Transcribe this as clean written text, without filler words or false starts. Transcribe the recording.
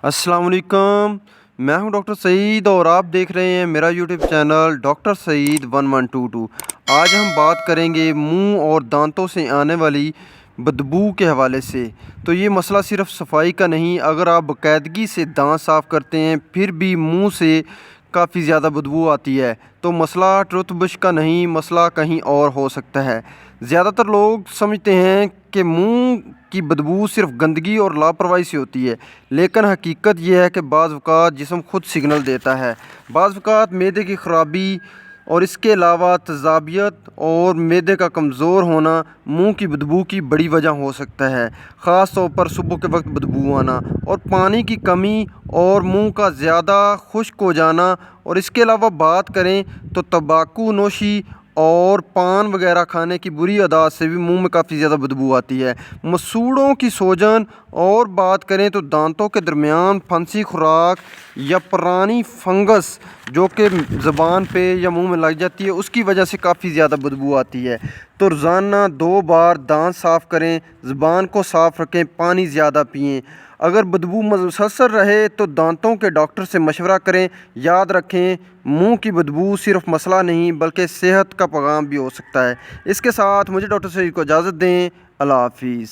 अस्सलाम वालेकुम। मैं हूं डॉक्टर सईद और आप देख रहे हैं मेरा यूट्यूब चैनल डॉक्टर सईद 1122। आज हम बात करेंगे मुंह और दांतों से आने वाली बदबू के हवाले से। तो ये मसला सिर्फ सफाई का नहीं, अगर आप बाकायदगी से दांत साफ़ करते हैं फिर भी मुंह से काफ़ी ज़्यादा बदबू आती है तो मसला टूथब्रश का नहीं, मसला कहीं और हो सकता है। ज़्यादातर लोग समझते हैं कि मुंह की बदबू सिर्फ गंदगी और लापरवाही से होती है, लेकिन हकीकत यह है कि बाज़ औक़ात जिस्म खुद सिग्नल देता है। बाज़ औक़ात मैदे की ख़राबी और इसके अलावा तेज़ाबियत और मैदे का कमज़ोर होना मुंह की बदबू की बड़ी वजह हो सकता है। ख़ास तौर पर सुबह के वक्त बदबू आना और पानी की कमी और मुंह का ज़्यादा खुश्क हो जाना। और इसके अलावा बात करें तो तंबाकू नोशी और पान वगैरह खाने की बुरी आदत से भी मुंह में काफ़ी ज़्यादा बदबू आती है। मसूड़ों की सूजन और बात करें तो दांतों के दरमियान फंसी खुराक या पुरानी फंगस जो कि ज़बान पे या मुंह में लग जाती है, उसकी वजह से काफ़ी ज़्यादा बदबू आती है। तो रोज़ाना 2 बार दांत साफ़ करें, ज़बान को साफ़ रखें, पानी ज़्यादा पिएँ। अगर बदबू मुसलसल रहे तो दांतों के डॉक्टर से मशवरा करें। याद रखें, मुंह की बदबू सिर्फ मसला नहीं बल्कि सेहत का पैगाम भी हो सकता है। इसके साथ मुझे डॉक्टर सईद को इजाज़त दें। अल्लाह हाफ़िज़।